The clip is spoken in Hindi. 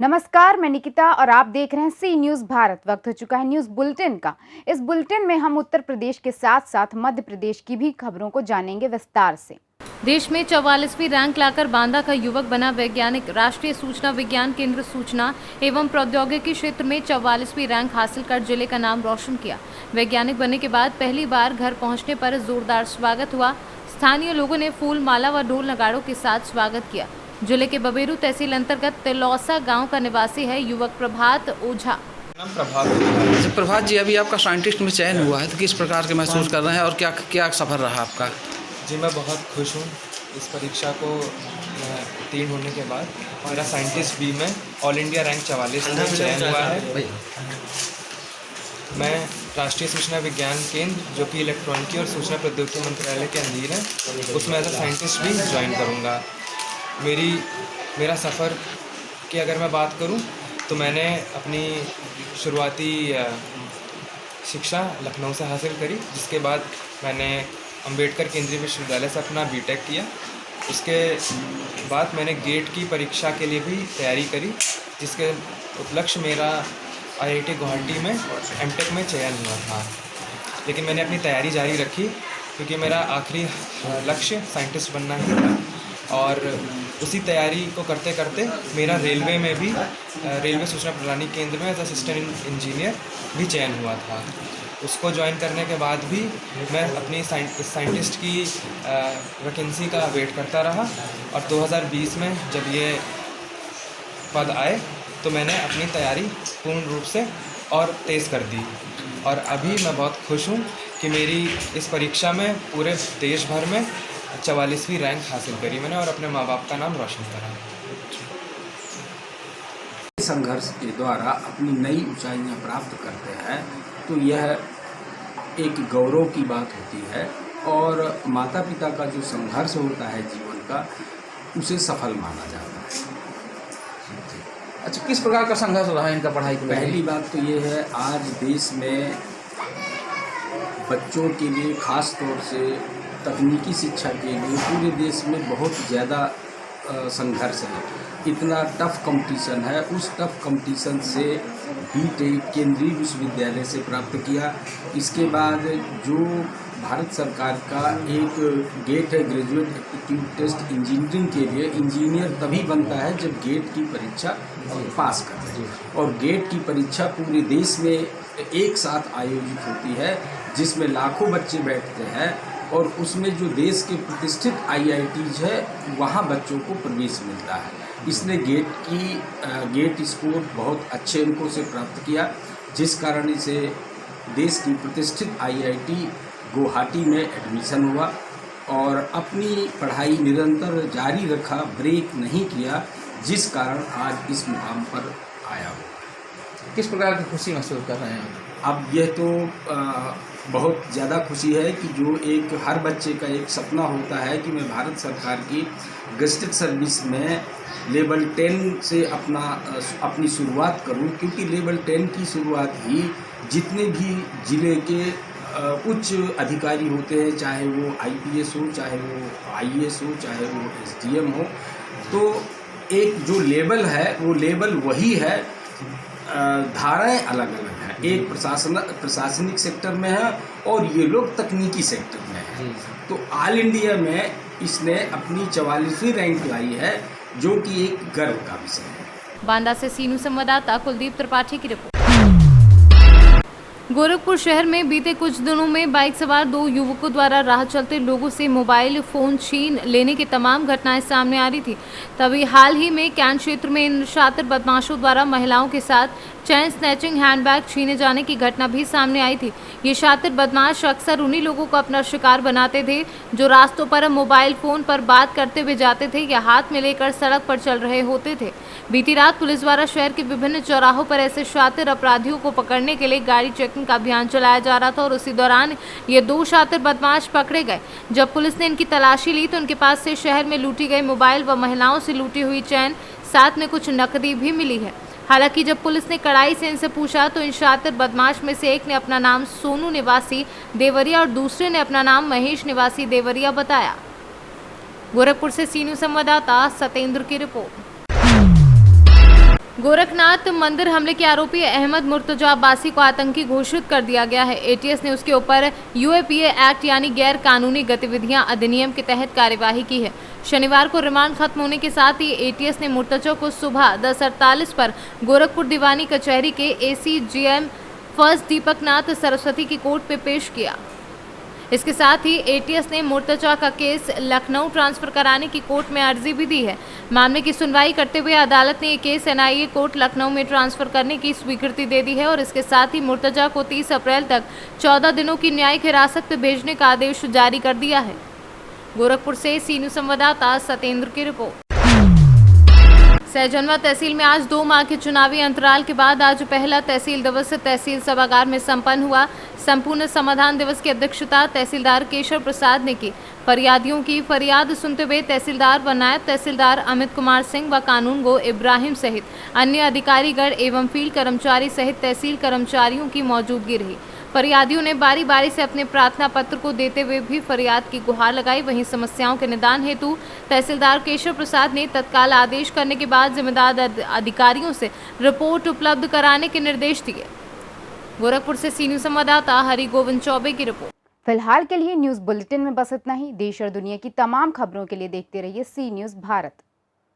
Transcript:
नमस्कार, मैं निकिता और आप देख रहे हैं सी न्यूज़ भारत। वक्त हो चुका है न्यूज़ बुलेटिन का। इस बुलेटिन में हम उत्तर प्रदेश के साथ साथ मध्य प्रदेश की भी खबरों को जानेंगे विस्तार से। देश में 44वीं रैंक लाकर बांदा का युवक बना वैज्ञानिक। राष्ट्रीय सूचना विज्ञान केंद्र सूचना एवं प्रौद्योगिकी क्षेत्र में 44वीं रैंक हासिल कर जिले का नाम रोशन किया। वैज्ञानिक बनने के बाद पहली बार घर पहुंचने पर जोरदार स्वागत हुआ। स्थानीय लोगों ने फूल माला व ढोल नगाड़ों के साथ स्वागत किया। जिले के बबेरू तहसील अंतर्गत तिलौसा गांव का निवासी है युवक प्रभात ओझा। नाम प्रभात जी, अभी आपका साइंटिस्ट में चयन हुआ है तो किस प्रकार के महसूस कर रहे हैं और क्या क्या सफ़र रहा आपका? जी, मैं बहुत खुश हूँ। इस परीक्षा को उत्तीर्ण होने के बाद मेरा साइंटिस्ट बी में ऑल इंडिया रैंक 44 में चयन हुआ है। मैं राष्ट्रीय सूचना विज्ञान केंद्र जो कि इलेक्ट्रॉनिकी और सूचना प्रौद्योगिकी मंत्रालय के अधीन है, उसमें एज अ साइंटिस्ट भी ज्वाइन करूँगा। मेरा सफ़र की अगर मैं बात करूं तो मैंने अपनी शुरुआती शिक्षा लखनऊ से हासिल करी, जिसके बाद मैंने अंबेडकर केंद्रीय विश्वविद्यालय से अपना बीटेक किया। उसके बाद मैंने गेट की परीक्षा के लिए भी तैयारी करी, जिसके उपलक्ष्य मेरा आईआईटी गुवाहाटी में एमटेक में चयन हुआ था। लेकिन मैंने अपनी तैयारी जारी रखी क्योंकि मेरा आखिरी लक्ष्य साइंटिस्ट बनना ही था, और उसी तैयारी को करते करते मेरा रेलवे में भी रेलवे सूचना प्रणाली केंद्र में एज असिस्टेंट इंजीनियर भी चयन हुआ था। उसको ज्वाइन करने के बाद भी मैं अपनी साइंटिस्ट की वैकेंसी का वेट करता रहा, और 2020 में जब ये पद आए तो मैंने अपनी तैयारी पूर्ण रूप से और तेज़ कर दी। और अभी मैं बहुत खुश हूँ कि मेरी इस परीक्षा में पूरे देश भर में 44वीं रैंक हासिल करी मैंने और अपने माँ बाप का नाम रोशन करा। संघर्ष के द्वारा अपनी नई ऊंचाइयां प्राप्त करते हैं तो यह एक गौरव की बात होती है, और माता पिता का जो संघर्ष होता है जीवन का, उसे सफल माना जाता है। अच्छा, किस प्रकार का संघर्ष रहा है इनका पढ़ाई के? पहली बात तो ये है, आज देश में बच्चों के लिए खास तौर से तकनीकी शिक्षा के लिए पूरे देश में बहुत ज़्यादा संघर्ष है। इतना टफ कंपटीशन है। उस टफ कंपटीशन से बीटेक केंद्रीय विश्वविद्यालय से प्राप्त किया। इसके बाद जो भारत सरकार का एक गेट है, ग्रेजुएट एप्टीट्यूड टेस्ट इंजीनियरिंग के लिए, इंजीनियर तभी बनता है जब गेट की परीक्षा पास करे, और गेट की परीक्षा पूरे देश में एक साथ आयोजित होती है, जिसमें लाखों बच्चे बैठते हैं, और उसमें जो देश के प्रतिष्ठित आईआईटीज है वहाँ बच्चों को प्रवेश मिलता है। इसने गेट स्कोर बहुत अच्छे अंकों से प्राप्त किया, जिस कारण इसे देश की प्रतिष्ठित आईआईटी गुवाहाटी में एडमिशन हुआ, और अपनी पढ़ाई निरंतर जारी रखा, ब्रेक नहीं किया, जिस कारण आज इस मुकाम पर आया हो। किस प्रकार की खुशी महसूस कर रहे हैं? अब यह तो बहुत ज़्यादा खुशी है कि जो एक हर बच्चे का एक सपना होता है कि मैं भारत सरकार की गेस्टेड सर्विस में लेवल 10 से अपनी शुरुआत करूं, क्योंकि लेवल 10 की शुरुआत ही जितने भी ज़िले के उच्च अधिकारी होते हैं, चाहे वो आईपीएस हो, चाहे वो आईएएस हो, चाहे वो एसडीएम हो, तो एक जो लेवल है वो लेवल वही है, धाराएं अलग अलग हैं। एक प्रशासनिक सेक्टर में है और ये लोग तकनीकी सेक्टर में है। तो ऑल इंडिया में इसने अपनी 44वीं रैंक लाई है, जो कि एक गर्व का विषय है। बांदा से सीनू संवाददाता कुलदीप त्रिपाठी की रिपोर्ट। गोरखपुर शहर में बीते कुछ दिनों में बाइक सवार 2 युवकों द्वारा राह चलते लोगों से मोबाइल फोन छीन लेने की तमाम घटनाएं सामने आ रही थी। तभी हाल ही में कैंट क्षेत्र में इन शातिर बदमाशों द्वारा महिलाओं के साथ चेन स्नैचिंग, हैंडबैग छीने जाने की घटना भी सामने आई थी। ये शातिर बदमाश अक्सर उन्हीं लोगों को अपना शिकार बनाते थे जो रास्तों पर मोबाइल फोन पर बात करते हुए जाते थे या हाथ में लेकर सड़क पर चल रहे होते थे। बीती रात पुलिस द्वारा शहर के विभिन्न चौराहों पर ऐसे शातिर अपराधियों को पकड़ने के लिए गाड़ी चेकिंग का अभियान चलाया जा रहा था, और उसी दौरान ये 2 शातिर बदमाश पकड़े गए। जब पुलिस ने इनकी तलाशी ली तो उनके पास से शहर में लूटी गई मोबाइल व महिलाओं से लूटी हुई चैन, साथ में कुछ नकदी भी मिली है। हालांकि जब पुलिस ने कड़ाई से इनसे पूछा तो इन शातिर बदमाश में से एक ने अपना नाम सोनू निवासी देवरिया और दूसरे ने अपना नाम महेश निवासी देवरिया बताया। गोरखपुर से सीनू संवाददाता सतेंद्र की रिपोर्ट। गोरखनाथ मंदिर हमले के आरोपी अहमद मुर्तजा अब्बासी को आतंकी घोषित कर दिया गया है। एटीएस ने उसके ऊपर यूएपीए एक्ट यानी गैर कानूनी गतिविधियां अधिनियम के तहत कार्यवाही की है। शनिवार को रिमांड खत्म होने के साथ ही एटीएस ने मुर्तजा को सुबह 10:48 पर गोरखपुर दीवानी कचहरी के एसीजीएम फर्स्ट दीपक नाथ सरस्वती की कोर्ट में पेश किया। इसके साथ ही एटीएस ने मुर्तजा का केस लखनऊ ट्रांसफर कराने की कोर्ट में अर्जी भी दी है। मामले की सुनवाई करते हुए अदालत ने ये केस एनआईए कोर्ट लखनऊ में ट्रांसफर करने की स्वीकृति दे दी है और इसके साथ ही मुर्तजा को 30 अप्रैल तक 14 दिनों की न्यायिक हिरासत में भेजने का आदेश जारी कर दिया है। गोरखपुर से सी न्यूज़ संवाददाता सत्येंद्र की रिपोर्ट। सहजनवा तहसील में आज 2 माह के चुनावी अंतराल के बाद आज पहला तहसील दिवस तहसील सभागार में संपन्न हुआ। संपूर्ण समाधान दिवस की अध्यक्षता तहसीलदार केशव प्रसाद ने की। फरियादियों की फरियाद सुनते हुए तहसीलदार व नायब तहसीलदार अमित कुमार सिंह व कानूनगो इब्राहिम सहित अन्य अधिकारीगण एवं फील्ड कर्मचारी सहित तहसील कर्मचारियों की मौजूदगी रही। फरियादियों ने बारी बारी से अपने प्रार्थना पत्र को देते हुए भी फरियाद की गुहार लगाई। वहीं समस्याओं के निदान हेतु तहसीलदार केशव प्रसाद ने तत्काल आदेश करने के बाद जिम्मेदार अधिकारियों से रिपोर्ट उपलब्ध कराने के निर्देश दिए। गोरखपुर से सी न्यूज़ संवाददाता हरि गोविंद चौबे की रिपोर्ट। फिलहाल के लिए न्यूज़ बुलेटिन में बस इतना ही। देश और दुनिया की तमाम खबरों के लिए देखते रहिए सी न्यूज़ भारत।